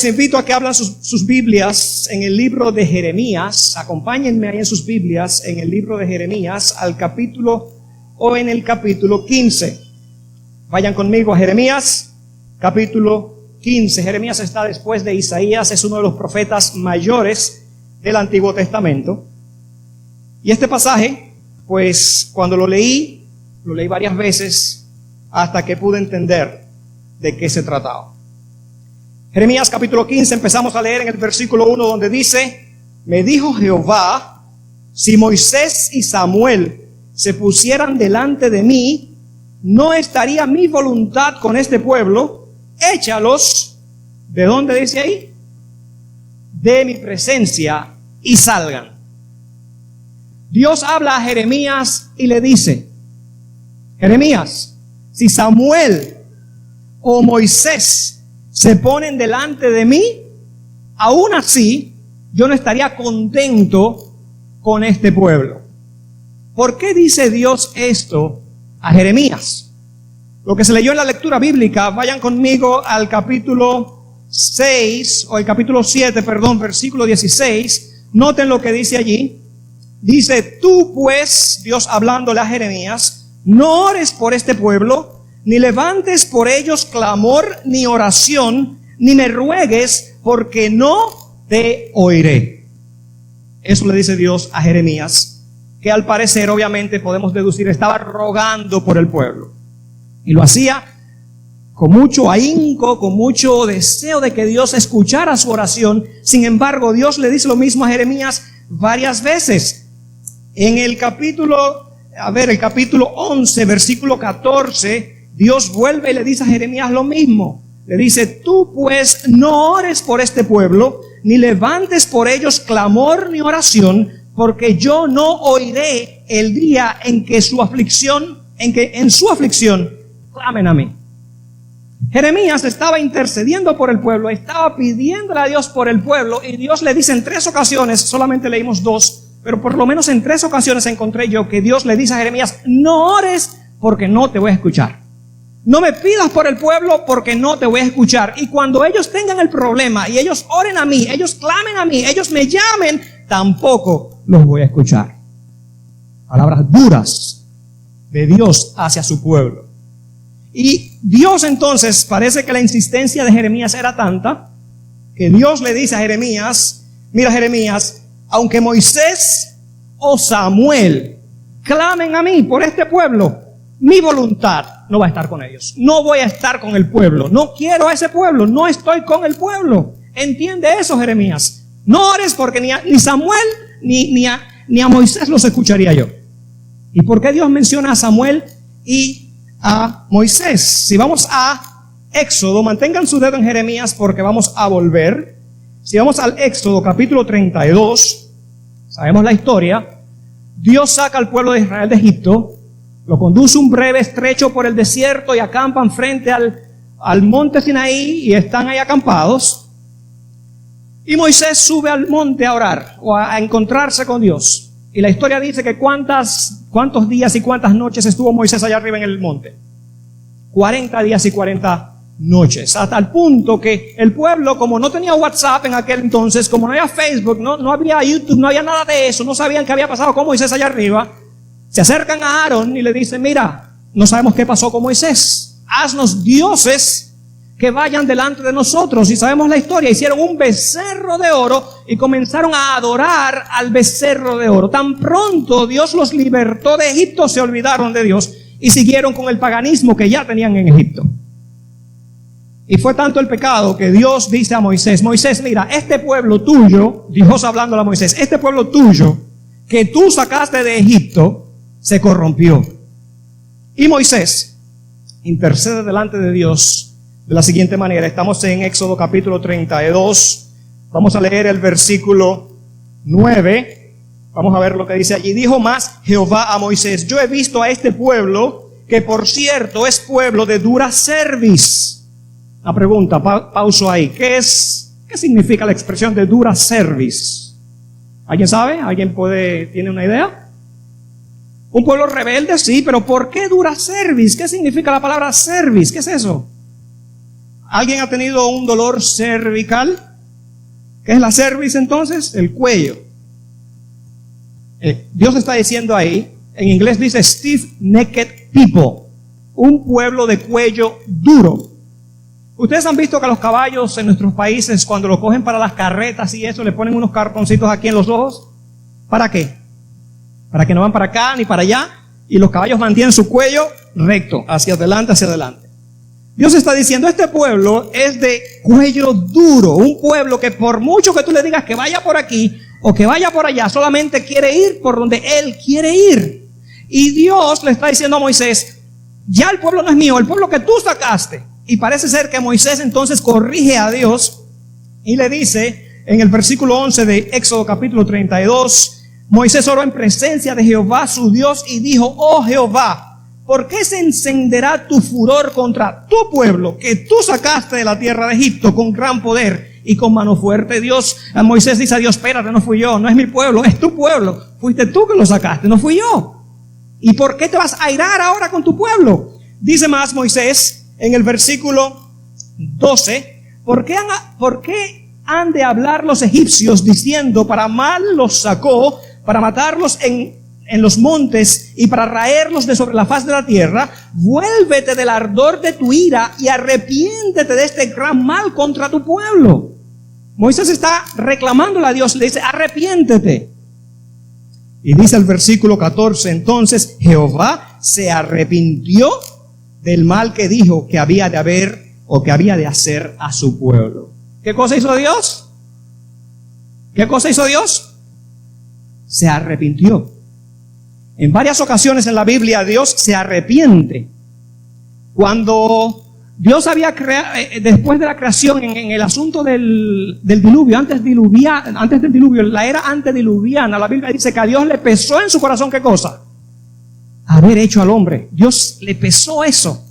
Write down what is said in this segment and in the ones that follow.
Les invito a que abran sus Biblias en el libro de Jeremías. Acompáñenme ahí en sus Biblias en el libro de Jeremías en el capítulo 15. Vayan conmigo a Jeremías, capítulo 15. Jeremías está después de Isaías, es uno de los profetas mayores del Antiguo Testamento. Y este pasaje, pues cuando lo leí varias veces hasta que pude entender de qué se trataba. Jeremías capítulo 15, empezamos a leer en el versículo 1 donde dice: me dijo Jehová, si Moisés y Samuel se pusieran delante de mí, no estaría mi voluntad con este pueblo. Échalos, ¿de dónde dice ahí? De mi presencia, y salgan. Dios habla a Jeremías y le dice: Jeremías, si Samuel o Moisés se ponen delante de mí, aún así yo no estaría contento con este pueblo. ¿Por qué dice Dios esto a Jeremías? Lo que se leyó en la lectura bíblica, vayan conmigo al capítulo 6, o el capítulo 7, versículo 16. Noten lo que dice allí. Dice: tú pues, Dios hablándole a Jeremías, no ores por este pueblo, ni levantes por ellos clamor ni oración, ni me ruegues, porque no te oiré. Eso le dice Dios a Jeremías, que al parecer, obviamente podemos deducir, estaba rogando por el pueblo. Y lo hacía con mucho ahínco, con mucho deseo de que Dios escuchara su oración. Sin embargo, Dios le dice lo mismo a Jeremías varias veces. En el capítulo 11, versículo 14, Dios vuelve y le dice a Jeremías lo mismo. Le dice: tú pues no ores por este pueblo, ni levantes por ellos clamor ni oración, porque yo no oiré el día en que en su aflicción clamen a mí. Jeremías estaba intercediendo por el pueblo, estaba pidiéndole a Dios por el pueblo, y Dios le dice en 3 ocasiones, solamente leímos 2, pero por lo menos en 3 ocasiones encontré yo que Dios le dice a Jeremías: no ores porque no te voy a escuchar. No me pidas por el pueblo porque no te voy a escuchar. Y cuando ellos tengan el problema y ellos oren a mí, ellos clamen a mí, ellos me llamen, tampoco los voy a escuchar. Palabras duras de Dios hacia su pueblo. Y Dios entonces, parece que la insistencia de Jeremías era tanta que Dios le dice a Jeremías: mira, Jeremías, aunque Moisés o Samuel clamen a mí por este pueblo, mi voluntad no va a estar con ellos. No voy a estar con el pueblo. No quiero a ese pueblo. No estoy con el pueblo. ¿Entiende eso, Jeremías? No ores porque ni Samuel ni a Moisés los escucharía yo. ¿Y por qué Dios menciona a Samuel y a Moisés? Si vamos a Éxodo, mantengan su dedo en Jeremías porque vamos a volver. Si vamos al Éxodo capítulo 32, sabemos la historia. Dios saca al pueblo de Israel de Egipto, lo conduce un breve estrecho por el desierto y acampan frente al monte Sinaí y están ahí acampados. Y Moisés sube al monte a orar o a encontrarse con Dios. Y la historia dice que cuántos días y cuántas noches estuvo Moisés allá arriba en el monte. 40 días y 40 noches. Hasta el punto que el pueblo, como no tenía WhatsApp en aquel entonces, como no había Facebook, no había YouTube, no había nada de eso, no sabían qué había pasado con Moisés allá arriba, se acercan a Aarón y le dicen: mira, no sabemos qué pasó con Moisés. Haznos dioses que vayan delante de nosotros. Y sabemos la historia. Hicieron un becerro de oro y comenzaron a adorar al becerro de oro. Tan pronto Dios los libertó de Egipto, se olvidaron de Dios y siguieron con el paganismo que ya tenían en Egipto. Y fue tanto el pecado que Dios dice a Moisés: Moisés, mira, este pueblo tuyo, Dios hablándole a Moisés, este pueblo tuyo que tú sacaste de Egipto, se corrompió. Y Moisés intercede delante de Dios de la siguiente manera. Estamos en Éxodo capítulo 32. Vamos a leer el versículo 9. Vamos a ver lo que dice allí. Dijo más Jehová a Moisés: yo he visto a este pueblo, que por cierto es pueblo de dura cerviz. Una pregunta, pauso ahí. ¿Qué significa la expresión de dura cerviz? ¿Alguien sabe? ¿Alguien tiene una idea? Un pueblo rebelde, sí, pero ¿por qué dura cerviz? ¿Qué significa la palabra cerviz? ¿Qué es eso? ¿Alguien ha tenido un dolor cervical? ¿Qué es la cerviz entonces? El cuello. Dios está diciendo ahí, en inglés dice stiff-necked people, un pueblo de cuello duro. Ustedes han visto que a los caballos en nuestros países, cuando lo cogen para las carretas y eso, le ponen unos cartoncitos aquí en los ojos. ¿Para qué? Para que no van para acá ni para allá, y los caballos mantienen su cuello recto, hacia adelante, hacia adelante. Dios está diciendo, este pueblo es de cuello duro, un pueblo que por mucho que tú le digas que vaya por aquí o que vaya por allá, solamente quiere ir por donde Él quiere ir. Y Dios le está diciendo a Moisés, ya el pueblo no es mío, el pueblo que tú sacaste. Y parece ser que Moisés entonces corrige a Dios y le dice en el versículo 11 de Éxodo capítulo 32, Moisés oró en presencia de Jehová su Dios y dijo, oh Jehová, ¿por qué se encenderá tu furor contra tu pueblo que tú sacaste de la tierra de Egipto con gran poder y con mano fuerte? Moisés dice a Dios, espérate, no fui yo, no es mi pueblo, es tu pueblo. Fuiste tú que lo sacaste, no fui yo. ¿Y por qué te vas a airar ahora con tu pueblo? Dice más Moisés en el versículo 12, ¿por qué han de hablar los egipcios diciendo, para mal los sacó, para matarlos en los montes y para raerlos de sobre la faz de la tierra? Vuélvete del ardor de tu ira y arrepiéntete de este gran mal contra tu pueblo. Moisés está reclamándole a Dios, le dice, arrepiéntete. Y dice el versículo 14, entonces Jehová se arrepintió del mal que dijo que había de haber o que había de hacer a su pueblo. ¿Qué cosa hizo Dios? ¿Qué cosa hizo Dios? Se arrepintió. En varias ocasiones en la Biblia Dios se arrepiente. Cuando Dios había creado, después de la creación, en el asunto del diluvio, antes del diluvio, la era antediluviana, la Biblia dice que a Dios le pesó en su corazón, ¿qué cosa? Haber hecho al hombre. Dios le pesó eso.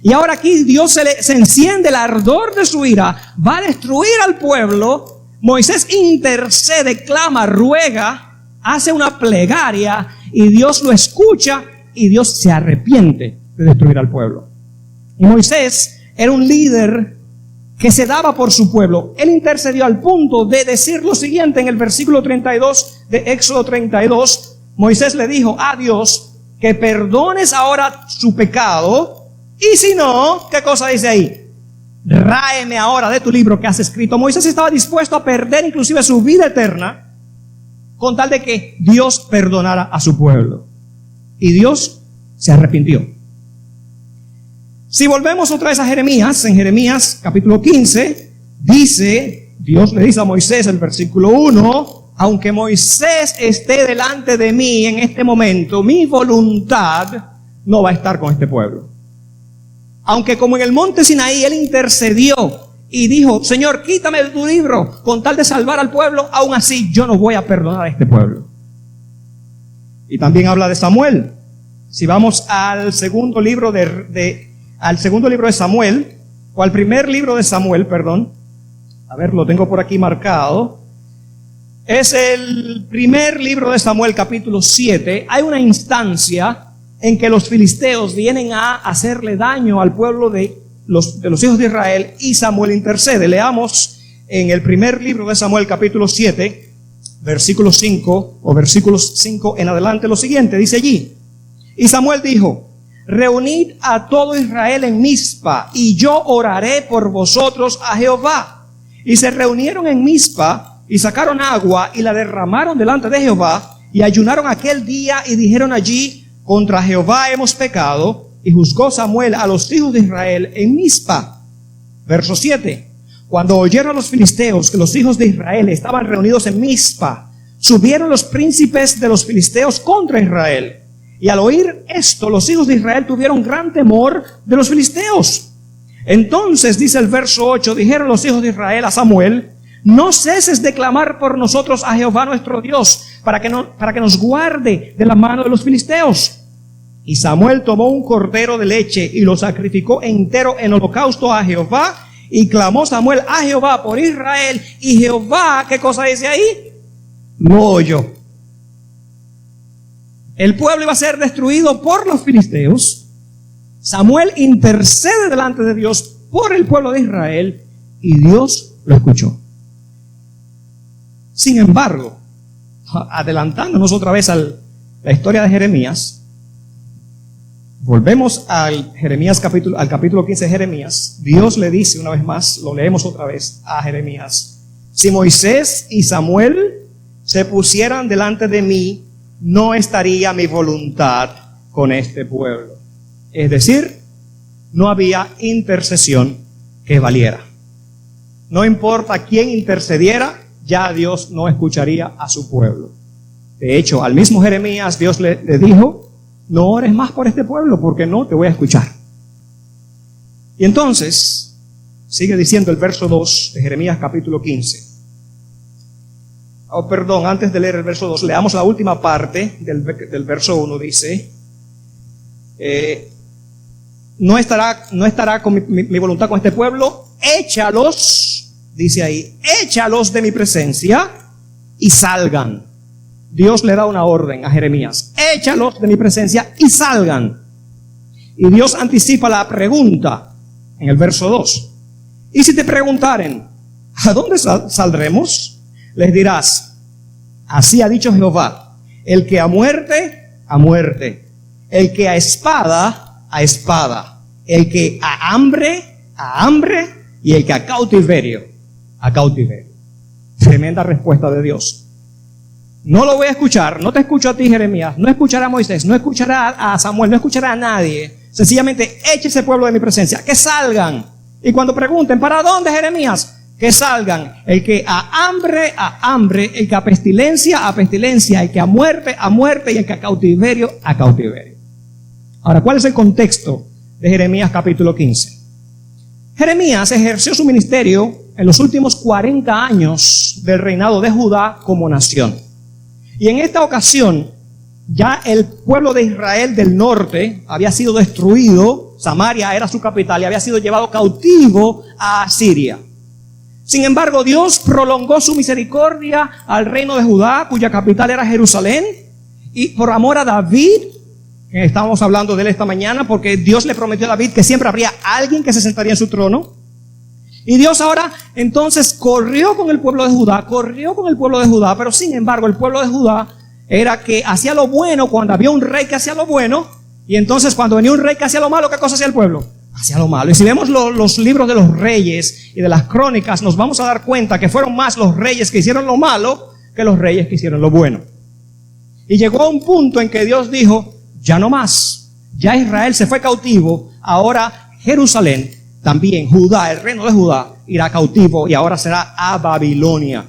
Y ahora aquí Dios se enciende el ardor de su ira, va a destruir al pueblo. Moisés intercede, clama, ruega, hace una plegaria y Dios lo escucha y Dios se arrepiente de destruir al pueblo. Y Moisés era un líder que se daba por su pueblo. Él intercedió al punto de decir lo siguiente en el versículo 32 de Éxodo 32. Moisés le dijo a Dios que perdones ahora su pecado, y si no, ¿qué cosa dice ahí? Ráeme ahora de tu libro que has escrito. Moisés estaba dispuesto a perder inclusive su vida eterna con tal de que Dios perdonara a su pueblo. Y Dios se arrepintió. Si volvemos otra vez a Jeremías, en Jeremías capítulo 15, dice, Dios le dice a Moisés, el versículo 1, aunque Moisés esté delante de mí en este momento, mi voluntad no va a estar con este pueblo. Aunque como en el monte Sinaí él intercedió y dijo, Señor, quítame de tu libro con tal de salvar al pueblo, aún así yo no voy a perdonar a este pueblo. Y también habla de Samuel. Si vamos al segundo libro al segundo libro de Samuel, o al primer libro de Samuel, perdón, a ver, lo tengo por aquí marcado. Es el primer libro de Samuel, capítulo 7. Hay una instancia en que los filisteos vienen a hacerle daño al pueblo de los hijos de Israel y Samuel intercede. Leamos en el primer libro de Samuel, capítulo 7, versículo 5 o versículos 5 en adelante, lo siguiente, dice allí: y Samuel dijo, reunid a todo Israel en Mizpa, y yo oraré por vosotros a Jehová. Y se reunieron en Mizpa, y sacaron agua, y la derramaron delante de Jehová, y ayunaron aquel día, y dijeron allí, contra Jehová hemos pecado. Y juzgó Samuel a los hijos de Israel en Mizpa. Verso 7. Cuando oyeron los filisteos que los hijos de Israel estaban reunidos en Mizpa, subieron los príncipes de los filisteos contra Israel. Y al oír esto, los hijos de Israel tuvieron gran temor de los filisteos. Entonces, dice el verso 8, dijeron los hijos de Israel a Samuel, no ceses de clamar por nosotros a Jehová nuestro Dios, para que nos guarde de la mano de los filisteos. Y Samuel tomó un cordero de leche y lo sacrificó entero en holocausto a Jehová. Y clamó Samuel a Jehová por Israel. Y Jehová, ¿qué cosa dice ahí? Lo oyó. El pueblo iba a ser destruido por los filisteos. Samuel intercede delante de Dios por el pueblo de Israel y Dios lo escuchó. Sin embargo, adelantándonos otra vez a la historia de Jeremías, volvemos al capítulo 15 de Jeremías. Dios le dice una vez más, lo leemos otra vez a Jeremías: si Moisés y Samuel se pusieran delante de mí, no estaría mi voluntad con este pueblo. Es decir, no había intercesión que valiera. No importa quién intercediera, ya Dios no escucharía a su pueblo. De hecho, al mismo Jeremías Dios le dijo: no ores más por este pueblo porque no te voy a escuchar. Y entonces, sigue diciendo el verso 2 de Jeremías capítulo 15. Antes de leer el verso 2, leamos la última parte del verso 1. Dice: no estará con mi voluntad con este pueblo, échalos, dice ahí, échalos de mi presencia y salgan. Dios le da una orden a Jeremías: échalos de mi presencia y salgan. Y Dios anticipa la pregunta en el verso 2. Y si te preguntaren, ¿a dónde saldremos? Les dirás: así ha dicho Jehová, el que a muerte, a muerte; el que a espada, el que a hambre, y el que a cautiverio, a cautiverio. Tremenda respuesta de Dios. No lo voy a escuchar, no te escucho a ti, Jeremías, no escuchará a Moisés, no escuchará a Samuel, no escuchará a nadie. Sencillamente eche ese pueblo de mi presencia, que salgan. Y cuando pregunten: ¿para dónde, Jeremías? Que salgan. El que a hambre, el que a pestilencia, el que a muerte, y el que a cautiverio, a cautiverio. Ahora, ¿cuál es el contexto de Jeremías capítulo 15? Jeremías ejerció su ministerio en los últimos 40 años del reinado de Judá como nación. Y en esta ocasión, ya el pueblo de Israel del norte había sido destruido, Samaria era su capital, y había sido llevado cautivo a Asiria. Sin embargo, Dios prolongó su misericordia al reino de Judá, cuya capital era Jerusalén, y por amor a David, que estamos hablando de él esta mañana, porque Dios le prometió a David que siempre habría alguien que se sentaría en su trono. Y Dios ahora entonces corrió con el pueblo de Judá, pero sin embargo el pueblo de Judá era que hacía lo bueno cuando había un rey que hacía lo bueno, y entonces cuando venía un rey que hacía lo malo, ¿qué cosa hacía el pueblo? Hacía lo malo. Y si vemos los libros de los reyes y de las crónicas, nos vamos a dar cuenta que fueron más los reyes que hicieron lo malo que los reyes que hicieron lo bueno. Y llegó a un punto en que Dios dijo: ya no más, ya Israel se fue cautivo, ahora Jerusalén, también Judá, el reino de Judá, irá cautivo y ahora será a Babilonia.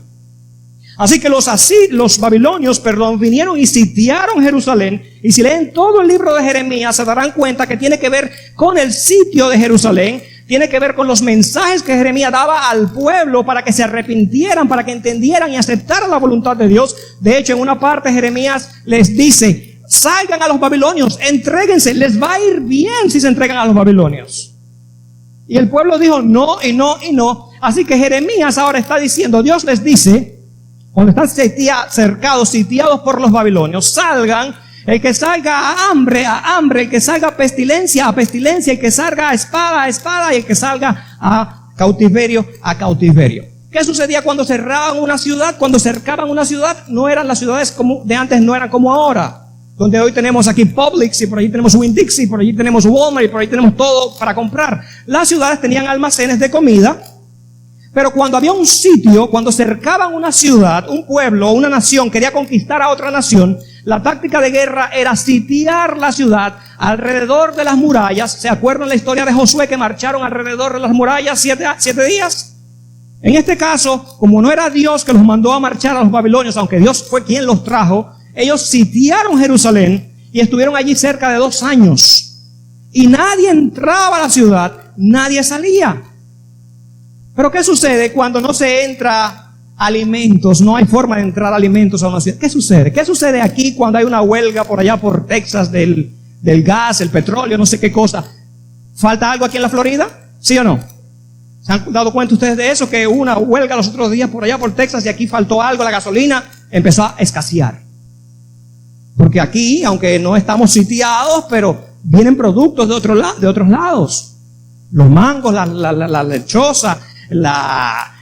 Así que los babilonios, vinieron y sitiaron Jerusalén. Y si leen todo el libro de Jeremías, se darán cuenta que tiene que ver con el sitio de Jerusalén, tiene que ver con los mensajes que Jeremías daba al pueblo para que se arrepintieran, para que entendieran y aceptaran la voluntad de Dios. De hecho, en una parte Jeremías les dice: salgan a los babilonios, entréguense, les va a ir bien si se entregan a los babilonios. Y el pueblo dijo no, y no, y no. Así que Jeremías ahora está diciendo, Dios les dice, cuando están sitiados por los babilonios: salgan. El que salga a hambre, el que salga a pestilencia, el que salga a espada, y el que salga a cautiverio, a cautiverio. ¿Qué sucedía cuando cerraban una ciudad? Cuando cercaban una ciudad, no eran las ciudades como de antes, no eran como ahora, donde hoy tenemos aquí Publix, y por allí tenemos Winn-Dixie, por allí tenemos Walmart, y por allí tenemos todo para comprar. Las ciudades tenían almacenes de comida. Pero cuando había un sitio, cuando cercaban una ciudad, un pueblo, una nación quería conquistar a otra nación, la táctica de guerra era sitiar la ciudad alrededor de las murallas. ¿Se acuerdan la historia de Josué, que marcharon alrededor de las murallas 7 días? En este caso, como no era Dios que los mandó a marchar a los babilonios, aunque Dios fue quien los trajo, ellos sitiaron Jerusalén y estuvieron allí cerca de 2 años. Y nadie entraba a la ciudad, nadie salía. Pero ¿qué sucede cuando no se entra alimentos? No hay forma de entrar alimentos a una ciudad. ¿Qué sucede? ¿Qué sucede aquí cuando hay una huelga por allá por Texas del gas, el petróleo, no sé qué cosa? ¿Falta algo aquí en la Florida? ¿Sí o no? ¿Se han dado cuenta ustedes de eso? Que hubo una huelga los otros días por allá por Texas y aquí faltó algo, la gasolina empezó a escasear. Porque aquí, aunque no estamos sitiados, pero vienen productos de otros lados. Los mangos, la lechosa, la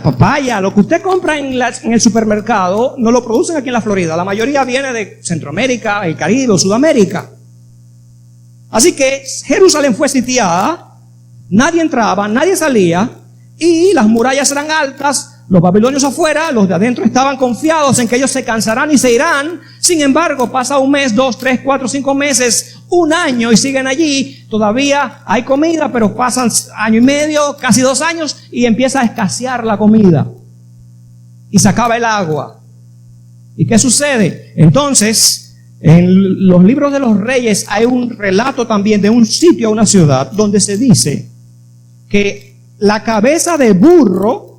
papaya, lo que usted compra en el supermercado, no lo producen aquí en la Florida. La mayoría viene de Centroamérica, el Caribe o Sudamérica. Así que Jerusalén fue sitiada, nadie entraba, nadie salía, y las murallas eran altas. Los babilonios afuera, los de adentro estaban confiados en que ellos se cansarán y se irán. Sin embargo, pasa un mes, 2, 3, 4, 5 meses, un año y siguen allí. Todavía hay comida, pero pasan año y medio, casi 2 años, y empieza a escasear la comida. Y se acaba el agua. ¿Y qué sucede? Entonces, en los libros de los reyes hay un relato también de un sitio, una ciudad, donde se dice que la cabeza de burro,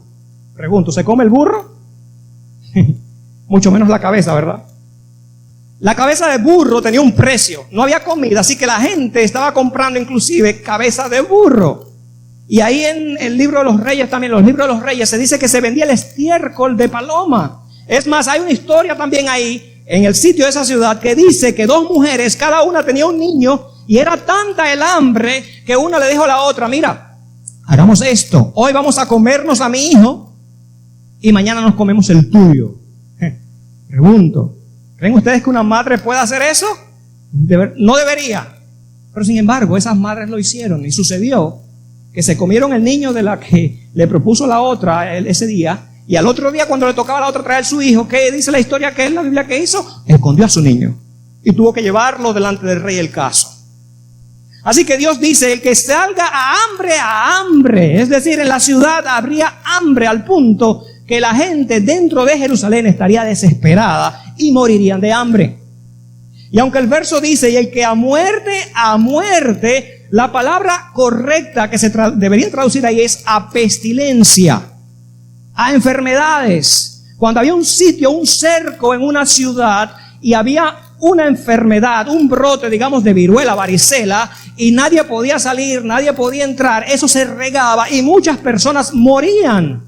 pregunto, ¿se come el burro? Mucho menos la cabeza, ¿verdad? La cabeza de burro tenía un precio, no había comida, así que la gente estaba comprando inclusive cabeza de burro. Y ahí en el libro de los reyes también, los libros de los reyes, se dice que se vendía el estiércol de paloma. Es más, hay una historia también ahí, en el sitio de esa ciudad, que dice que 2 mujeres, cada una tenía un niño, y era tanta el hambre que una le dijo a la otra: mira, hagamos esto, hoy vamos a comernos a mi hijo, y mañana nos comemos el tuyo. Pregunto, ¿creen ustedes que una madre puede hacer eso? No debería. Pero sin embargo, esas madres lo hicieron, y sucedió que se comieron el niño de la que le propuso la otra ese día, y al otro día, cuando le tocaba a la otra traer su hijo, ¿qué dice la historia que es la Biblia que hizo? Escondió a su niño y tuvo que llevarlo delante del rey el caso. Así que Dios dice: el que salga a hambre, es decir, en la ciudad habría hambre al punto que la gente dentro de Jerusalén estaría desesperada y morirían de hambre. Y aunque el verso dice: y el que a muerte, la palabra correcta que se debería traducir ahí es a pestilencia, a enfermedades. Cuando había un sitio, un cerco en una ciudad y había una enfermedad, un brote, digamos, de viruela, varicela, y nadie podía salir, nadie podía entrar, eso se regaba y muchas personas morían.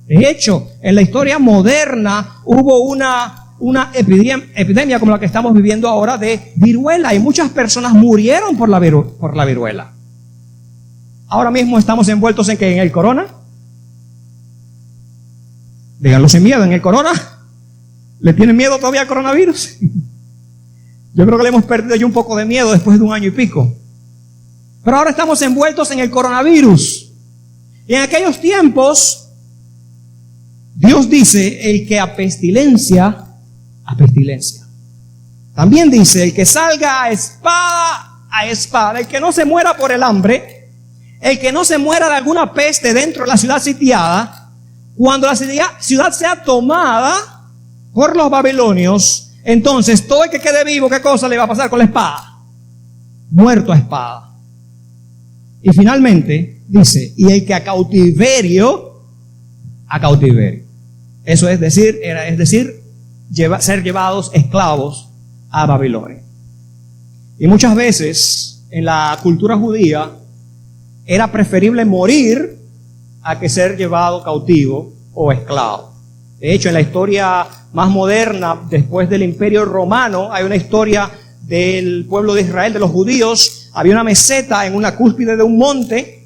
De hecho, en la historia moderna hubo una epidemia como la que estamos viviendo ahora de viruela, y muchas personas murieron por la viruela. Ahora mismo estamos envueltos en ¿qué? ¿En el corona? Díganlo sin miedo, ¿en el corona? ¿Le tienen miedo todavía al coronavirus? Yo creo que le hemos perdido ya un poco de miedo después de 1 año y pico. Pero ahora estamos envueltos en el coronavirus. Y en aquellos tiempos, Dios dice: el que a pestilencia. También dice: el que salga a espada. El que no se muera por el hambre, el que no se muera de alguna peste dentro de la ciudad sitiada. Cuando la ciudad sea tomada por los babilonios, entonces todo el que quede vivo, ¿qué cosa le va a pasar con la espada? Muerto a espada. Y finalmente dice: y el que a cautiverio. Eso es decir, ser llevados esclavos a Babilonia. Y muchas veces en la cultura judía era preferible morir a que ser llevado cautivo o esclavo. De hecho, en la historia más moderna, después del Imperio Romano, hay una historia del pueblo de Israel, de los judíos. Había una meseta en una cúspide de un monte.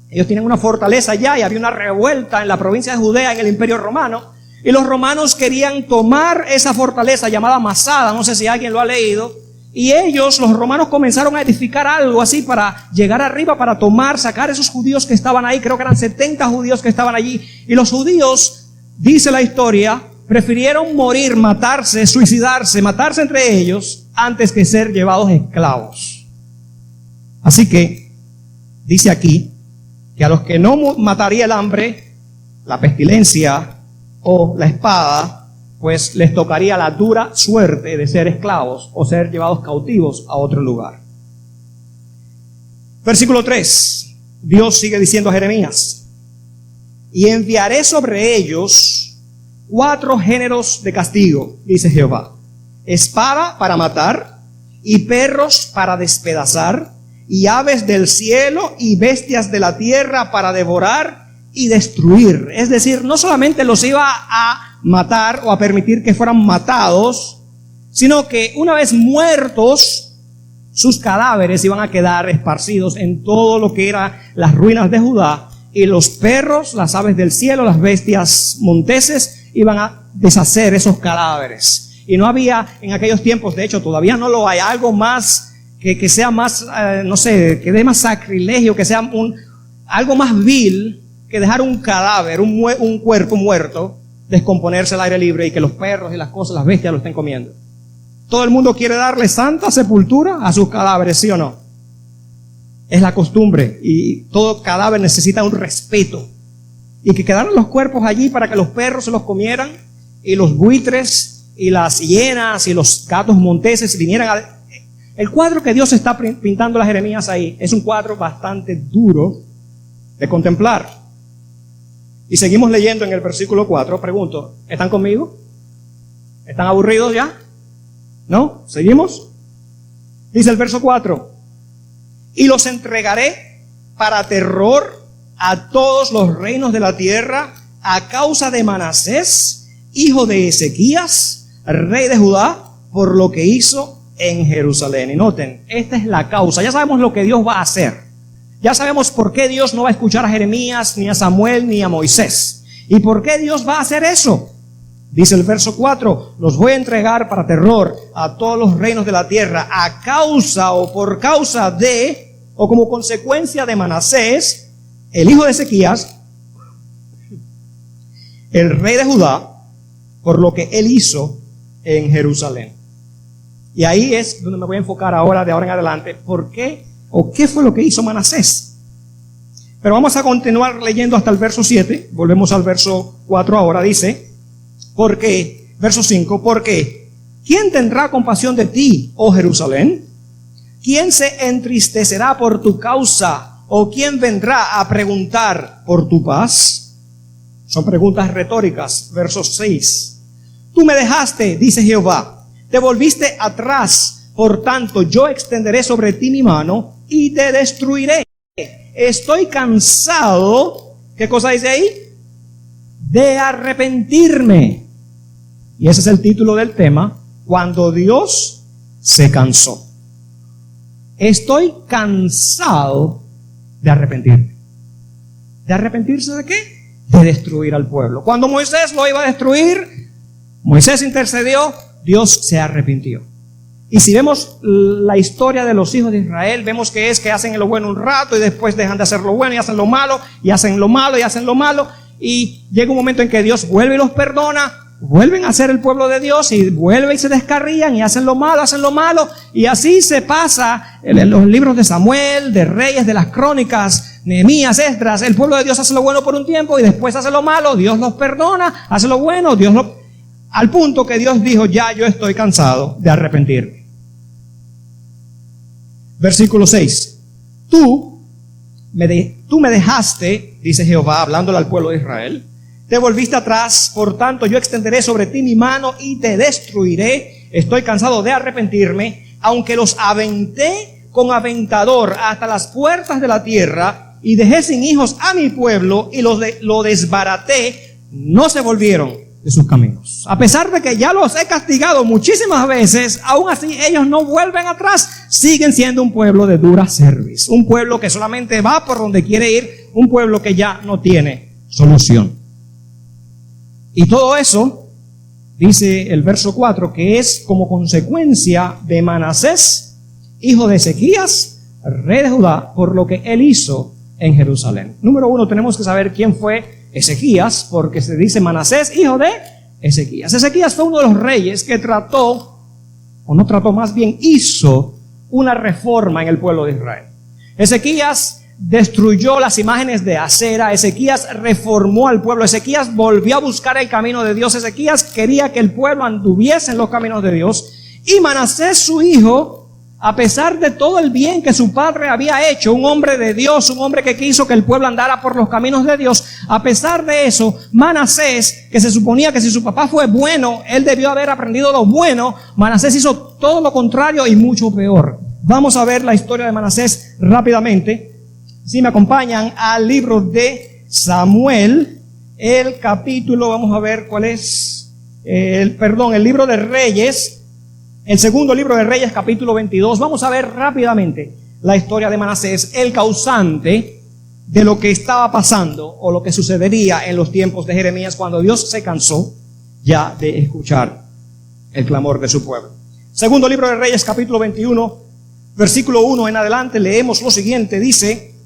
Ellos tienen una fortaleza allá, y había una revuelta en la provincia de Judea en el Imperio Romano. Y los romanos querían tomar esa fortaleza llamada Masada, no sé si alguien lo ha leído. Y ellos, los romanos, comenzaron a edificar algo así para llegar arriba, para sacar esos judíos que estaban ahí. Creo que eran 70 judíos que estaban allí. Y los judíos, dice la historia, prefirieron morir, matarse, suicidarse, matarse entre ellos, antes que ser llevados esclavos. Así que, dice aquí, que a los que no mataría el hambre, la pestilencia o la espada, pues les tocaría la dura suerte de ser esclavos o ser llevados cautivos a otro lugar. Versículo 3. Dios sigue diciendo a Jeremías: y enviaré sobre ellos 4 géneros de castigo, dice Jehová: espada para matar, y perros para despedazar, y aves del cielo y bestias de la tierra para devorar y destruir. Es decir, no solamente los iba a matar o a permitir que fueran matados, sino que una vez muertos, sus cadáveres iban a quedar esparcidos en todo lo que eran las ruinas de Judá, y los perros, las aves del cielo, las bestias monteses iban a deshacer esos cadáveres. Y no había en aquellos tiempos, de hecho todavía no lo hay, algo más que sea más, no sé, que dé más sacrilegio, que sea algo más vil que dejar un cadáver, un cuerpo muerto, descomponerse al aire libre y que los perros y las cosas, las bestias lo estén comiendo. Todo el mundo quiere darle santa sepultura a sus cadáveres, ¿sí o no? Es la costumbre, y todo cadáver necesita un respeto. Y que quedaran los cuerpos allí para que los perros se los comieran, y los buitres y las hienas y los gatos monteses vinieran a... El cuadro que Dios está pintando a Jeremías ahí es un cuadro bastante duro de contemplar. Y seguimos leyendo en el versículo 4. Pregunto, ¿están conmigo? ¿Están aburridos ya? ¿No? ¿Seguimos? Dice el verso 4: y los entregaré para terror a todos los reinos de la tierra a causa de Manasés, hijo de Ezequías, rey de Judá, por lo que hizo en Jerusalén. Y noten, esta es la causa. Ya sabemos lo que Dios va a hacer. Ya sabemos por qué Dios no va a escuchar a Jeremías, ni a Samuel, ni a Moisés. ¿Y por qué Dios va a hacer eso? Dice el verso 4, los voy a entregar para terror a todos los reinos de la tierra a causa o por causa de, o como consecuencia de Manasés, el hijo de Ezequías, el rey de Judá, por lo que él hizo en Jerusalén. Y ahí es donde me voy a enfocar ahora, de ahora en adelante, ¿por qué o qué fue lo que hizo Manasés? Pero vamos a continuar leyendo hasta el verso 7, volvemos al verso 4 ahora, dice, porque, verso 5, porque ¿quién tendrá compasión de ti, oh Jerusalén? ¿Quién se entristecerá por tu causa? ¿O quién vendrá a preguntar por tu paz? Son preguntas retóricas. Verso 6. Tú me dejaste, dice Jehová, te volviste atrás, por tanto yo extenderé sobre ti mi mano y te destruiré. Estoy cansado, ¿qué cosa dice ahí? De arrepentirme. Y ese es el título del tema, cuando Dios se cansó. Estoy cansado de arrepentirme. ¿De arrepentirse de qué? De destruir al pueblo. Cuando Moisés lo iba a destruir, Moisés intercedió, Dios se arrepintió. Y si vemos la historia de los hijos de Israel, vemos que es que hacen lo bueno un rato y después dejan de hacer lo bueno y hacen lo malo, y hacen lo malo y hacen lo malo, y llega un momento en que Dios vuelve y los perdona, vuelven a ser el pueblo de Dios y vuelven y se descarrían y hacen lo malo, y así se pasa en los libros de Samuel, de Reyes, de las Crónicas, Nehemías, Esdras. El pueblo de Dios hace lo bueno por un tiempo y después hace lo malo, Dios los perdona, hace lo bueno, al punto que Dios dijo, ya yo estoy cansado de arrepentirme. Versículo 6. Tú me dejaste, dice Jehová, hablándole al pueblo de Israel, te volviste atrás, por tanto yo extenderé sobre ti mi mano y te destruiré. Estoy cansado de arrepentirme, aunque los aventé con aventador hasta las puertas de la tierra y dejé sin hijos a mi pueblo y lo desbaraté, no se volvieron de sus caminos. A pesar de que ya los he castigado muchísimas veces, aún así ellos no vuelven atrás, siguen siendo un pueblo de dura cerviz, un pueblo que solamente va por donde quiere ir, un pueblo que ya no tiene solución. Y todo eso, dice el verso 4, que es como consecuencia de Manasés, hijo de Ezequías, rey de Judá, por lo que él hizo en Jerusalén. Número 1, tenemos que saber quién fue Ezequías, porque se dice Manasés, hijo de Ezequías. Ezequías fue uno de los reyes que más bien hizo una reforma en el pueblo de Israel. Ezequías destruyó las imágenes de acera. Ezequías reformó al pueblo. Ezequías volvió a buscar el camino de Dios. Ezequías quería que el pueblo anduviese en los caminos de Dios. Y Manasés, su hijo, a pesar de todo el bien que su padre había hecho, un hombre de Dios, un hombre que quiso que el pueblo andara por los caminos de Dios, a pesar de eso, Manasés, que se suponía que si su papá fue bueno, él debió haber aprendido lo bueno, Manasés hizo todo lo contrario y mucho peor. Vamos a ver la historia de Manasés rápidamente. Si me acompañan al libro de Samuel, el capítulo, vamos a ver cuál es, el libro de Reyes, El segundo libro de Reyes, capítulo 22, vamos a ver rápidamente la historia de Manasés, el causante de lo que estaba pasando o lo que sucedería en los tiempos de Jeremías cuando Dios se cansó ya de escuchar el clamor de su pueblo. Segundo libro de Reyes, capítulo 21, versículo 1 en adelante, leemos lo siguiente, dice: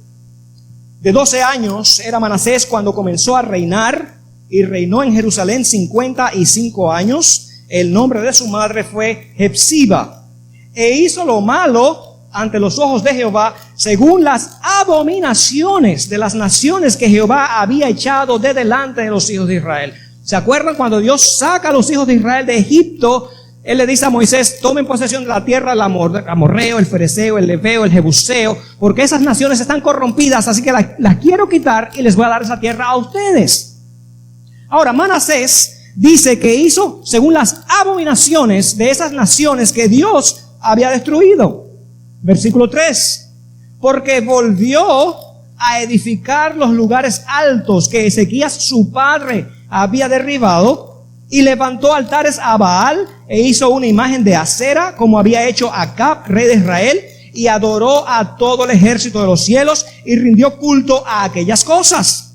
de 12 años era Manasés cuando comenzó a reinar, y reinó en Jerusalén 55 años. El nombre de su madre fue Hepsiba, e hizo lo malo ante los ojos de Jehová, según las abominaciones de las naciones que Jehová había echado de delante de los hijos de Israel. ¿Se acuerdan cuando Dios saca a los hijos de Israel de Egipto? Él le dice a Moisés: tomen posesión de la tierra, el amorreo, el fereceo, el heveo, el jebuseo, porque esas naciones están corrompidas, así que las quiero quitar y les voy a dar esa tierra a ustedes. Ahora, Manasés dice que hizo según las abominaciones de esas naciones que Dios había destruido. Versículo 3: porque volvió a edificar los lugares altos que Ezequías su padre había derribado, y levantó altares a Baal, e hizo una imagen de acera, como había hecho Acab, rey de Israel, y adoró a todo el ejército de los cielos, y rindió culto a aquellas cosas.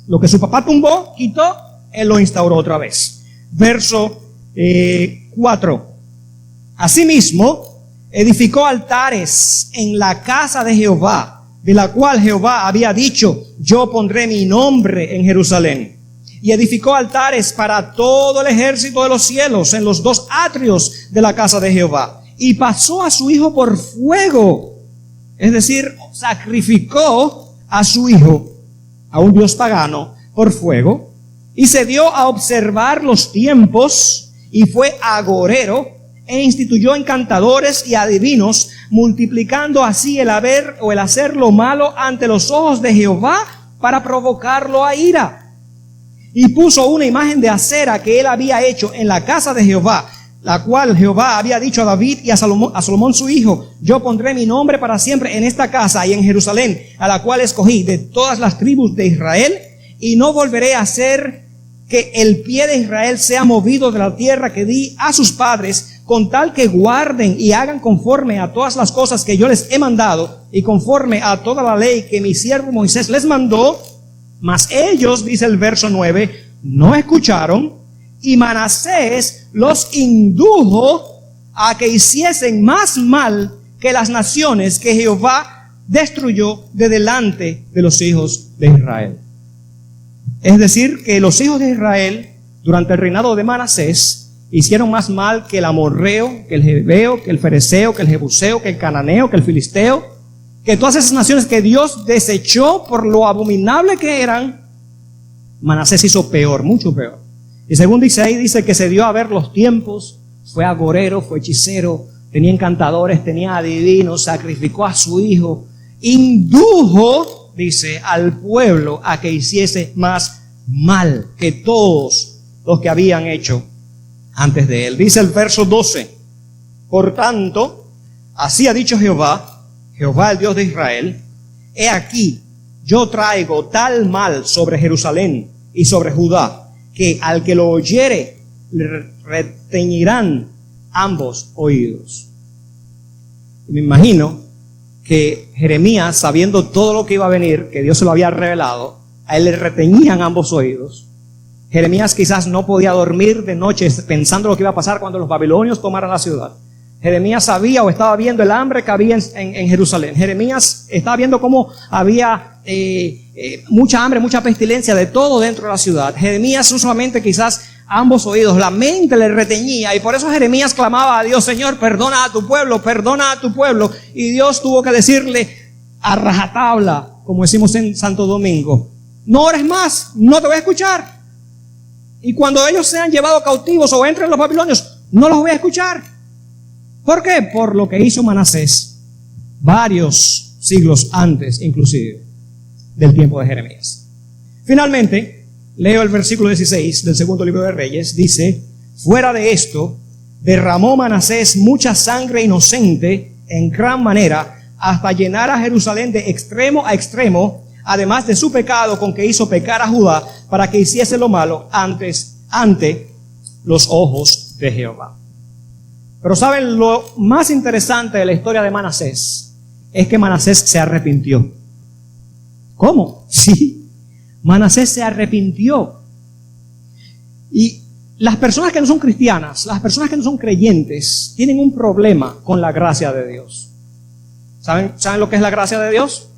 Lo que su papá tumbó, quitó, él lo instauró otra vez. Verso 4. Asimismo, edificó altares en la casa de Jehová, de la cual Jehová había dicho: yo pondré mi nombre en Jerusalén. Y edificó altares para todo el ejército de los cielos en los 2 atrios de la casa de Jehová. Y pasó a su hijo por fuego, es decir, sacrificó a su hijo, a un dios pagano, por fuego, y se dio a observar los tiempos, y fue agorero, e instituyó encantadores y adivinos, multiplicando así el haber o el hacer lo malo ante los ojos de Jehová, para provocarlo a ira. Y puso una imagen de acera que él había hecho en la casa de Jehová, la cual Jehová había dicho a David y a Salomón su hijo: yo pondré mi nombre para siempre en esta casa y en Jerusalén, a la cual escogí de todas las tribus de Israel, y no volveré a hacer que el pie de Israel sea movido de la tierra que di a sus padres, con tal que guarden y hagan conforme a todas las cosas que yo les he mandado, y conforme a toda la ley que mi siervo Moisés les mandó. Mas ellos, dice el verso 9, no escucharon, y Manasés los indujo a que hiciesen más mal que las naciones que Jehová destruyó de delante de los hijos de Israel. Es decir, que los hijos de Israel, durante el reinado de Manasés, hicieron más mal que el amorreo, que el heveo, que el fereceo, que el jebuseo, que el cananeo, que el filisteo, que todas esas naciones que Dios desechó por lo abominable que eran. Manasés hizo peor, mucho peor. Y según dice ahí, dice que se dio a ver los tiempos, fue agorero, fue hechicero, tenía encantadores, tenía adivinos, sacrificó a su hijo, indujo, dice, al pueblo a que hiciese más mal que todos los que habían hecho antes de él. Dice el verso 12: por tanto, así ha dicho Jehová, Jehová el Dios de Israel: he aquí, yo traigo tal mal sobre Jerusalén y sobre Judá, que al que lo oyere le retañirán ambos oídos. Y me imagino que Jeremías, sabiendo todo lo que iba a venir, que Dios se lo había revelado, a él le reteñían ambos oídos. Jeremías quizás no podía dormir de noche pensando lo que iba a pasar cuando los babilonios tomaran la ciudad. Jeremías sabía o estaba viendo el hambre que había en Jerusalén. Jeremías estaba viendo cómo había mucha hambre, mucha pestilencia de todo dentro de la ciudad. Jeremías usualmente quizás ambos oídos, la mente le reteñía, y por eso Jeremías clamaba a Dios: Señor, perdona a tu pueblo, perdona a tu pueblo. Y Dios tuvo que decirle a rajatabla, como decimos en Santo Domingo: no ores más, no te voy a escuchar. Y cuando ellos sean llevados cautivos o entren los babilonios, no los voy a escuchar. ¿Por qué? Por lo que hizo Manasés varios siglos antes, inclusive, del tiempo de Jeremías. Finalmente, leo el versículo 16 del segundo libro de Reyes. Dice: fuera de esto, derramó Manasés mucha sangre inocente en gran manera, hasta llenar a Jerusalén de extremo a extremo, además de su pecado con que hizo pecar a Judá, para que hiciese lo malo ante los ojos de Jehová. Pero ¿saben lo más interesante de la historia de Manasés? Es que Manasés se arrepintió. ¿Cómo? Sí, Manasés se arrepintió. Y las personas que no son cristianas, las personas que no son creyentes, tienen un problema con la gracia de Dios. ¿Saben lo que es la gracia de Dios?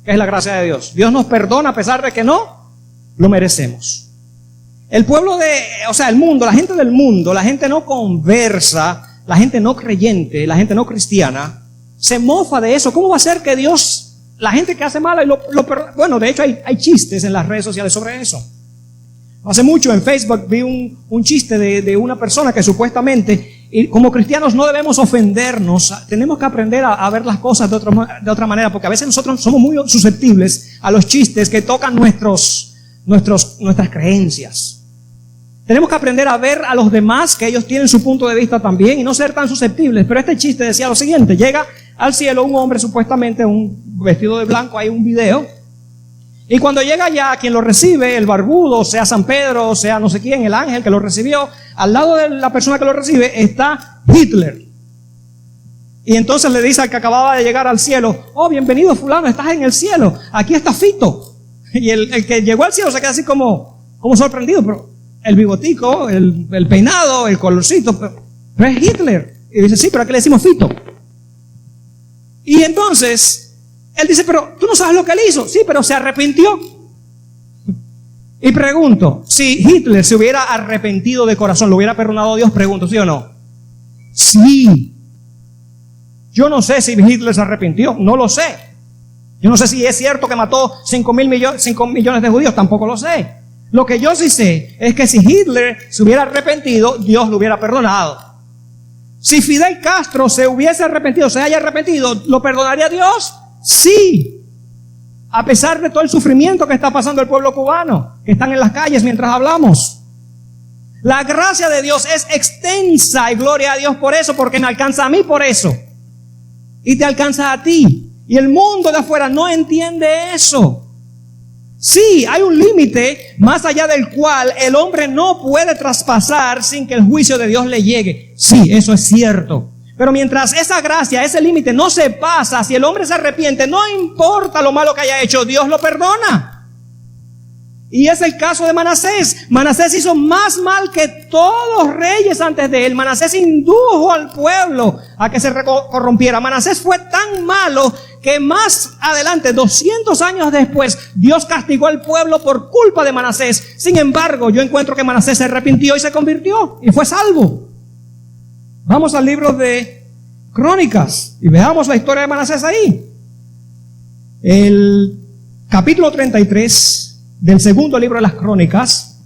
¿Qué es la gracia de Dios? Dios nos perdona a pesar de que no lo merecemos. El pueblo el mundo, la gente del mundo, la gente no conversa, la gente no creyente, la gente no cristiana, se mofa de eso. ¿Cómo va a ser que Dios, la gente que hace mal, bueno, de hecho hay chistes en las redes sociales sobre eso. Hace mucho en Facebook vi un chiste de una persona que supuestamente, y como cristianos no debemos ofendernos, tenemos que aprender a ver las cosas de otra manera, porque a veces nosotros somos muy susceptibles a los chistes que tocan nuestras creencias. Tenemos que aprender a ver a los demás, que ellos tienen su punto de vista también, y no ser tan susceptibles. Pero este chiste decía lo siguiente: llega al cielo un hombre supuestamente vestido de blanco, hay un video, y cuando llega allá, quien lo recibe, el barbudo, sea San Pedro, sea no sé quién, el ángel que lo recibió, al lado de la persona que lo recibe está Hitler. Y entonces le dice al que acababa de llegar al cielo: oh, bienvenido fulano, estás en el cielo, aquí está Fito. Y el que llegó al cielo se queda así como sorprendido, pero el bigotico, el peinado, el colorcito, pero es Hitler. Y dice: sí, pero ¿a qué le decimos Fito? Y entonces él dice: pero tú no sabes lo que él hizo. Sí, pero se arrepintió. Y pregunto, si Hitler se hubiera arrepentido de corazón, ¿lo hubiera perdonado Dios? Pregunto, ¿sí o no? Sí. Yo no sé si Hitler se arrepintió, no lo sé. Yo no sé si es cierto que mató 5 millones de judíos, tampoco lo sé. Lo que yo sí sé es que si Hitler se hubiera arrepentido, Dios lo hubiera perdonado. Si Fidel Castro se hubiese arrepentido, se haya arrepentido, ¿lo perdonaría Dios? Sí. A pesar de todo el sufrimiento que está pasando el pueblo cubano, que están en las calles mientras hablamos. La gracia de Dios es extensa y gloria a Dios por eso, porque me alcanza a mí por eso. Y te alcanza a ti. Y el mundo de afuera no entiende eso. Sí, hay un límite más allá del cual el hombre no puede traspasar sin que el juicio de Dios le llegue. Sí, eso es cierto. Pero mientras esa gracia, ese límite no se pasa, si el hombre se arrepiente, no importa lo malo que haya hecho, Dios lo perdona. Y es el caso de Manasés. Manasés hizo más mal que todos los reyes antes de él. Manasés indujo al pueblo a que se corrompiera. Manasés fue tan malo que más adelante, 200 años después, Dios castigó al pueblo por culpa de Manasés. Sin embargo, yo encuentro que Manasés se arrepintió y se convirtió y fue salvo. Vamos al libro de Crónicas y veamos la historia de Manasés ahí. El capítulo 33 del segundo libro de las Crónicas.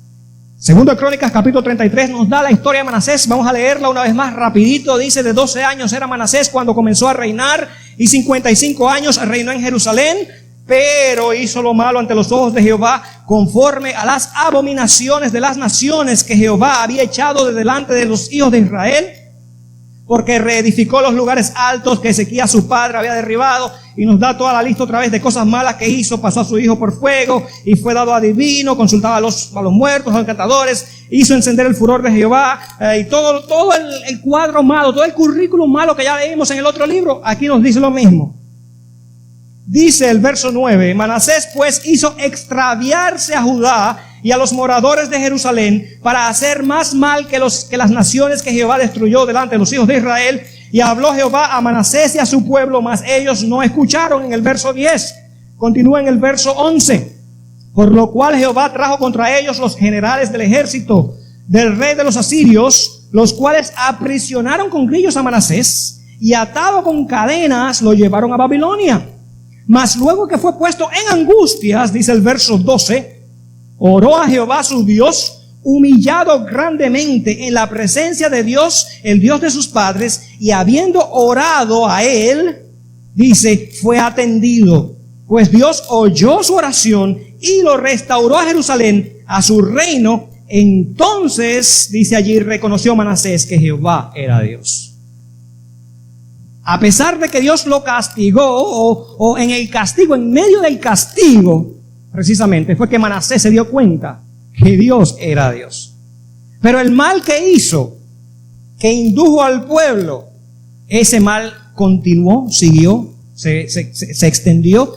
Segundo de Crónicas, capítulo 33, nos da la historia de Manasés. Vamos a leerla una vez más rapidito. Dice: de 12 años era Manasés cuando comenzó a reinar, y 55 años reinó en Jerusalén, pero hizo lo malo ante los ojos de Jehová, conforme a las abominaciones de las naciones que Jehová había echado de delante de los hijos de Israel, porque reedificó los lugares altos que Ezequías su padre había derribado. Y nos da toda la lista otra vez de cosas malas que hizo. Pasó a su hijo por fuego y fue dado a adivino, consultaba a los muertos, a los encantadores, hizo encender el furor de Jehová, y todo el cuadro malo, todo el currículum malo que ya leímos en el otro libro, aquí nos dice lo mismo. Dice el verso 9: Manasés pues hizo extraviarse a Judá y a los moradores de Jerusalén para hacer más mal que las naciones que Jehová destruyó delante de los hijos de Israel. Y habló Jehová a Manasés y a su pueblo, mas ellos no escucharon, en el verso 10. Continúa en el verso 11. Por lo cual Jehová trajo contra ellos los generales del ejército del rey de los asirios, los cuales aprisionaron con grillos a Manasés y atado con cadenas lo llevaron a Babilonia. Mas luego que fue puesto en angustias, dice el verso 12, oró a Jehová su Dios, humillado grandemente en la presencia de Dios, el Dios de sus padres, y habiendo orado a él, dice, fue atendido, pues Dios oyó su oración y lo restauró a Jerusalén, a su reino. Entonces, dice allí, reconoció Manasés que Jehová era Dios. A pesar de que Dios lo castigó, o en el castigo, en medio del castigo, precisamente, fue que Manasés se dio cuenta que Dios era Dios. Pero el mal que hizo que indujo al pueblo, ese mal continuó, siguió, se extendió.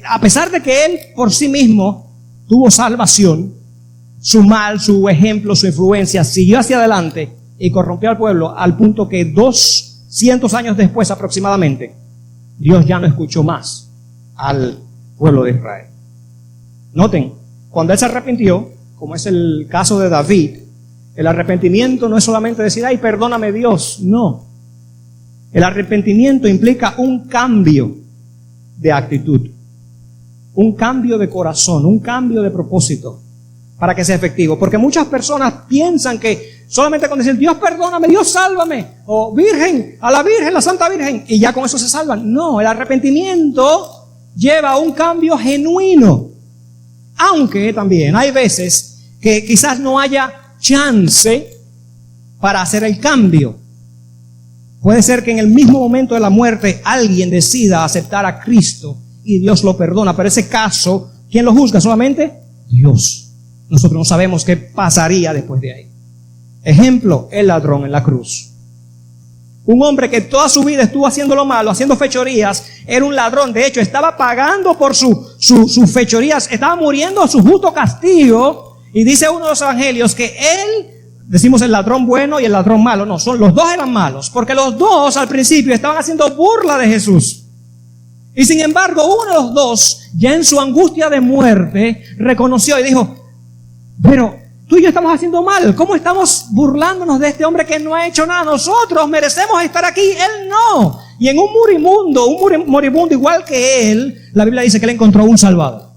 A pesar de que él por sí mismo tuvo salvación, su mal, su ejemplo, su influencia siguió hacia adelante y corrompió al pueblo al punto que 200 años después aproximadamente, Dios ya no escuchó más al pueblo de Israel. Noten, cuando él se arrepintió, como es el caso de David, el arrepentimiento no es solamente decir, ay, perdóname Dios, no. El arrepentimiento implica un cambio de actitud, un cambio de corazón, un cambio de propósito para que sea efectivo. Porque muchas personas piensan que solamente con decir, Dios perdóname, Dios sálvame, o Virgen, a la Virgen, la Santa Virgen, y ya con eso se salvan. No, el arrepentimiento lleva a un cambio genuino. Aunque también hay veces que quizás no haya chance para hacer el cambio. Puede ser que en el mismo momento de la muerte alguien decida aceptar a Cristo y Dios lo perdona, pero ese caso, ¿quién lo juzga? Solamente Dios. Nosotros no sabemos qué pasaría después de ahí. Ejemplo, el ladrón en la cruz. Un hombre que toda su vida estuvo haciendo lo malo, haciendo fechorías, era un ladrón. De hecho, estaba pagando por sus fechorías, estaba muriendo a su justo castigo. Y dice uno de los evangelios que él, decimos el ladrón bueno y el ladrón malo, no, los dos eran malos, porque los dos al principio estaban haciendo burla de Jesús. Y sin embargo, uno de los dos, ya en su angustia de muerte, reconoció y dijo, pero tú y yo estamos haciendo mal, ¿cómo estamos burlándonos de este hombre que no ha hecho nada? Nosotros merecemos estar aquí, él no. Y en un moribundo igual que él, la Biblia dice que él encontró un salvador.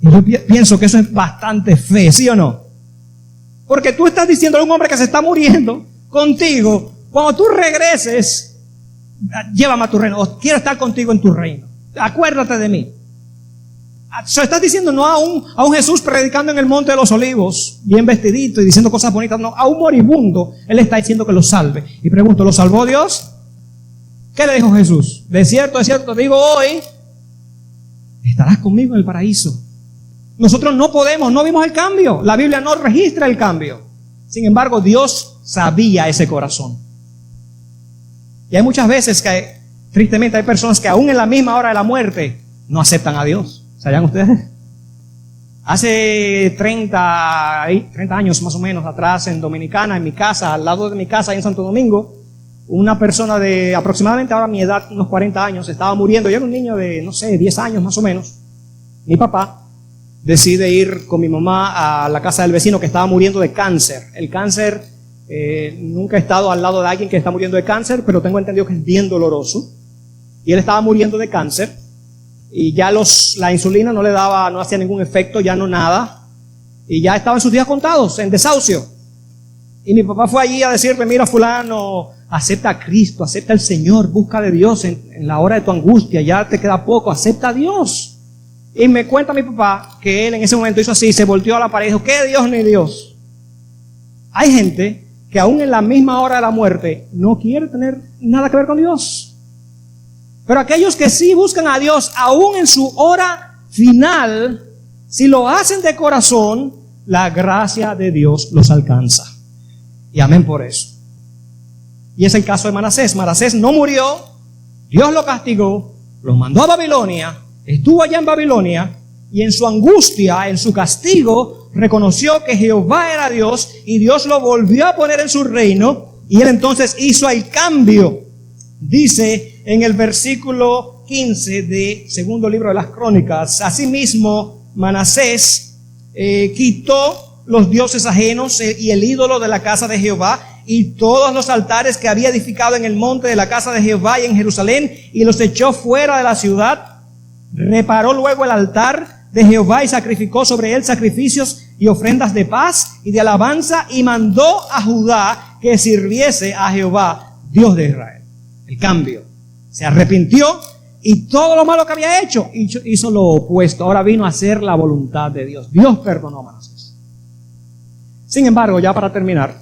Y yo pienso que eso es bastante fe, ¿sí o no? Porque tú estás diciendo a un hombre que se está muriendo contigo, cuando tú regreses, llévame a tu reino, o quiero estar contigo en tu reino, acuérdate de mí. Estás diciendo no a un Jesús predicando en el Monte de los Olivos, bien vestidito y diciendo cosas bonitas, no, a un moribundo, él está diciendo que lo salve. Y pregunto, ¿lo salvó Dios? ¿Qué le dijo Jesús? De cierto, te digo hoy, estarás conmigo en el paraíso. Nosotros no podemos, no vimos el cambio. La Biblia no registra el cambio. Sin embargo, Dios sabía ese corazón. Y hay muchas veces que, tristemente, hay personas que aún en la misma hora de la muerte no aceptan a Dios. ¿Sabían ustedes? Hace 30 años más o menos atrás, en Dominicana, en mi casa, al lado de mi casa, en Santo Domingo, una persona de aproximadamente ahora mi edad, unos 40 años, estaba muriendo. Yo era un niño de, 10 años más o menos. Mi papá decide ir con mi mamá a la casa del vecino que estaba muriendo de cáncer. El cáncer, nunca he estado al lado de alguien que está muriendo de cáncer, pero tengo entendido que es bien doloroso. Y él estaba muriendo de cáncer y ya la insulina no hacía ningún efecto, ya no nada. Y ya estaban sus días contados, en desahucio. Y mi papá fue allí a decirle, mira fulano, acepta a Cristo, acepta al Señor, busca de Dios en la hora de tu angustia, ya te queda poco, acepta a Dios. Y me cuenta mi papá que él en ese momento hizo así, se volteó a la pared y dijo, ¿qué Dios ni Dios? Hay gente que aún en la misma hora de la muerte no quiere tener nada que ver con Dios. Pero aquellos que sí buscan a Dios, aún en su hora final, si lo hacen de corazón, la gracia de Dios los alcanza. Y amén por eso. Y es el caso de Manasés. Manasés no murió, Dios lo castigó, lo mandó a Babilonia. Estuvo allá en Babilonia y en su angustia, en su castigo, reconoció que Jehová era Dios y Dios lo volvió a poner en su reino y él entonces hizo el cambio. Dice en el versículo 15 de segundo libro de las Crónicas, asimismo Manasés quitó los dioses ajenos y el ídolo de la casa de Jehová y todos los altares que había edificado en el monte de la casa de Jehová y en Jerusalén y los echó fuera de la ciudad. Reparó luego el altar de Jehová y sacrificó sobre él sacrificios y ofrendas de paz y de alabanza y mandó a Judá que sirviese a Jehová, Dios de Israel. El cambio. Se arrepintió y todo lo malo que había hecho hizo lo opuesto. Ahora vino a hacer la voluntad de Dios. Dios perdonó a Manasés. Sin embargo, ya para terminar,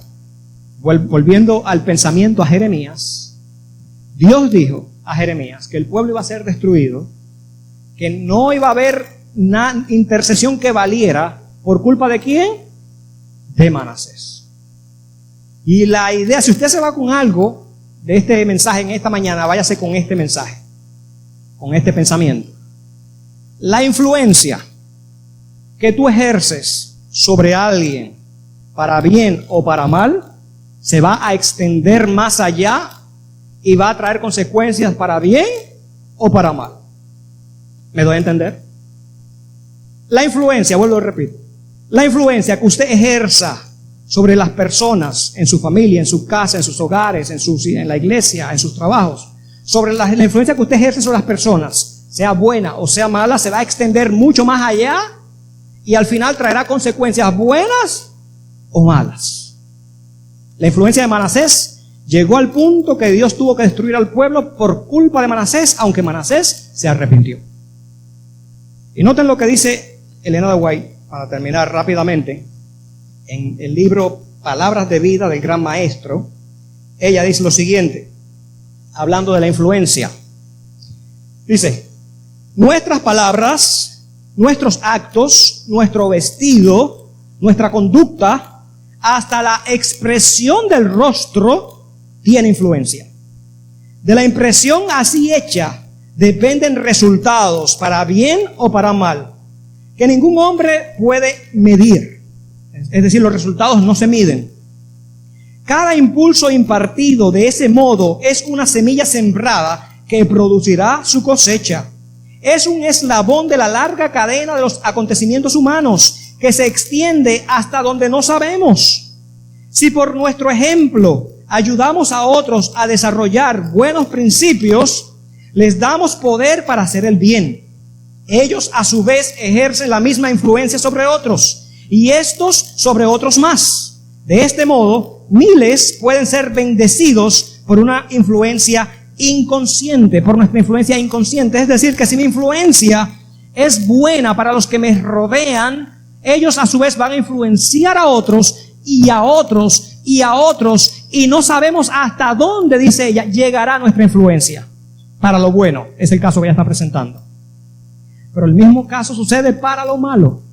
volviendo al pensamiento a Jeremías, Dios dijo a Jeremías que el pueblo iba a ser destruido, que no iba a haber una intercesión que valiera, ¿por culpa de quién? De Manasés. Y la idea, si usted se va con algo de este mensaje en esta mañana, váyase con este mensaje, con este pensamiento. La influencia que tú ejerces sobre alguien, para bien o para mal, se va a extender más allá y va a traer consecuencias para bien o para mal. ¿Me doy a entender? La influencia, vuelvo a repetir, la influencia que usted ejerza sobre las personas, en su familia, en su casa, en sus hogares, en la iglesia, en sus trabajos, sobre la influencia que usted ejerce sobre las personas, sea buena o sea mala, se va a extender mucho más allá y al final traerá consecuencias buenas o malas. La influencia de Manasés llegó al punto que Dios tuvo que destruir al pueblo por culpa de Manasés, aunque Manasés se arrepintió. Y noten lo que dice Elena de White, para terminar rápidamente, en el libro Palabras de Vida del Gran Maestro. Ella dice lo siguiente, hablando de la influencia. Dice, nuestras palabras, nuestros actos, nuestro vestido, nuestra conducta, hasta la expresión del rostro tiene influencia. De la impresión así hecha dependen resultados para bien o para mal, que ningún hombre puede medir. Es decir, los resultados no se miden. Cada impulso impartido de ese modo es una semilla sembrada que producirá su cosecha. Es un eslabón de la larga cadena de los acontecimientos humanos que se extiende hasta donde no sabemos. Si por nuestro ejemplo ayudamos a otros a desarrollar buenos principios, les damos poder para hacer el bien. Ellos a su vez ejercen la misma influencia sobre otros y estos sobre otros más. De este modo, miles pueden ser bendecidos por una influencia inconsciente, por nuestra influencia inconsciente. Es decir, que si mi influencia es buena para los que me rodean, ellos a su vez van a influenciar a otros y a otros y a otros, y no sabemos hasta dónde, dice ella, llegará nuestra influencia. Para lo bueno, es el caso que ella está presentando. Pero el mismo caso sucede para lo malo.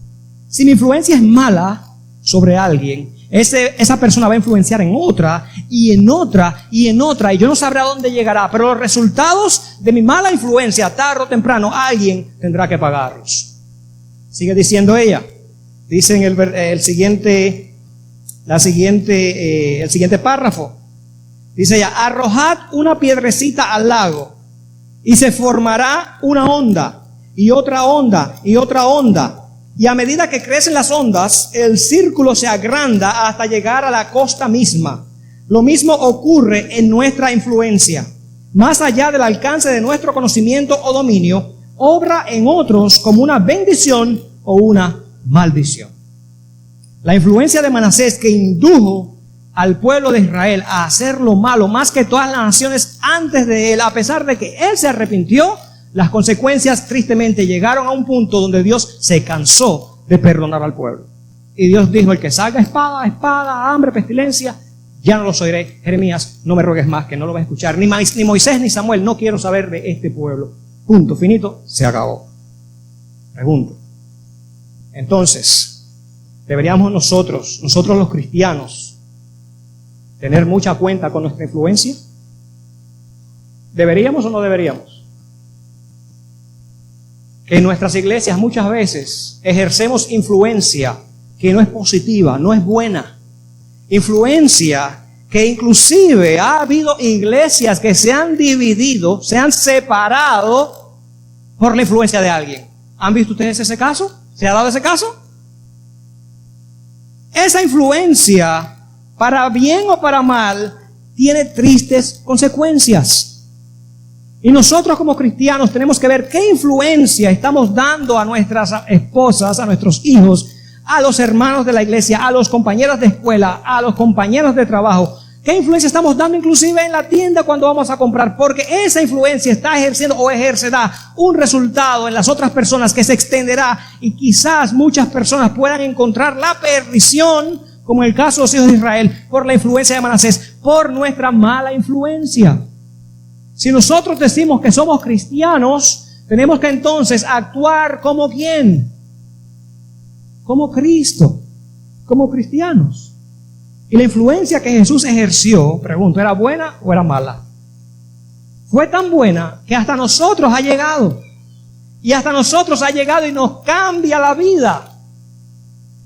Si mi influencia es mala sobre alguien, esa persona va a influenciar en otra y en otra y en otra, y yo no sabré a dónde llegará, pero los resultados de mi mala influencia, tarde o temprano, alguien tendrá que pagarlos. Sigue diciendo ella, dice en el siguiente párrafo, dice ella, arrojad una piedrecita al lago y se formará una onda y otra onda y otra onda. Y a medida que crecen las ondas, el círculo se agranda hasta llegar a la costa misma. Lo mismo ocurre en nuestra influencia. Más allá del alcance de nuestro conocimiento o dominio, obra en otros como una bendición o una maldición. La influencia de Manasés, que indujo al pueblo de Israel a hacer lo malo más que todas las naciones antes de él, a pesar de que él se arrepintió, las consecuencias tristemente llegaron a un punto donde Dios se cansó de perdonar al pueblo. Y Dios dijo, el que salga espada, hambre, pestilencia, ya no los oiré. Jeremías, no me ruegues más, que no lo vas a escuchar. Ni Moisés ni Samuel, no quiero saber de este pueblo. Punto, finito, se acabó. Pregunto. Entonces, ¿deberíamos nosotros los cristianos, tener mucha cuenta con nuestra influencia? ¿Deberíamos o no deberíamos? Que en nuestras iglesias muchas veces ejercemos influencia que no es positiva, no es buena. Influencia que inclusive ha habido iglesias que se han dividido, se han separado por la influencia de alguien. ¿Han visto ustedes ese caso? ¿Se ha dado ese caso? Esa influencia, para bien o para mal, tiene tristes consecuencias. Y nosotros como cristianos tenemos que ver qué influencia estamos dando a nuestras esposas, a nuestros hijos, a los hermanos de la iglesia, a los compañeros de escuela, a los compañeros de trabajo. ¿Qué influencia estamos dando inclusive en la tienda cuando vamos a comprar? Porque esa influencia está ejerciendo o ejercerá un resultado en las otras personas que se extenderá, y quizás muchas personas puedan encontrar la perdición, como en el caso de los hijos de Israel, por la influencia de Manasés, por nuestra mala influencia. Si nosotros decimos que somos cristianos, tenemos que entonces actuar como ¿quién? Como Cristo, como cristianos. Y la influencia que Jesús ejerció, pregunto, ¿era buena o era mala? Fue tan buena que hasta nosotros ha llegado. Y hasta nosotros ha llegado y nos cambia la vida.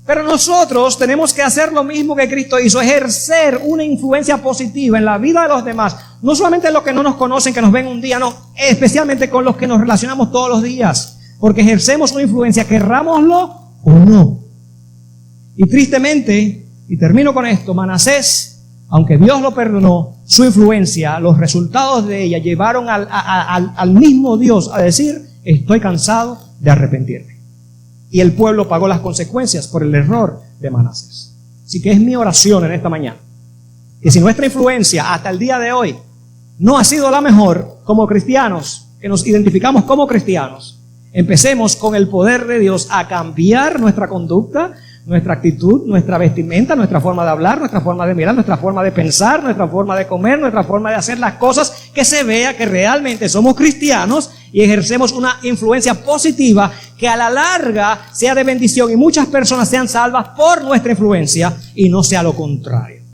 Pero nosotros tenemos que hacer lo mismo que Cristo hizo, ejercer una influencia positiva en la vida de los demás. No solamente en los que no nos conocen, que nos ven un día, no, especialmente con los que nos relacionamos todos los días. Porque ejercemos una influencia, querrámoslo o no. Y tristemente, y termino con esto, Manasés, aunque Dios lo perdonó, su influencia, los resultados de ella llevaron al mismo Dios a decir: estoy cansado de arrepentirme. Y el pueblo pagó las consecuencias por el error de Manasés. Así que es mi oración en esta mañana, que si nuestra influencia hasta el día de hoy no ha sido la mejor como cristianos, que nos identificamos como cristianos, empecemos con el poder de Dios a cambiar nuestra conducta, nuestra actitud, nuestra vestimenta, nuestra forma de hablar, nuestra forma de mirar, nuestra forma de pensar, nuestra forma de comer, nuestra forma de hacer las cosas, que se vea que realmente somos cristianos y ejercemos una influencia positiva que a la larga sea de bendición y muchas personas sean salvas por nuestra influencia y no sea lo contrario.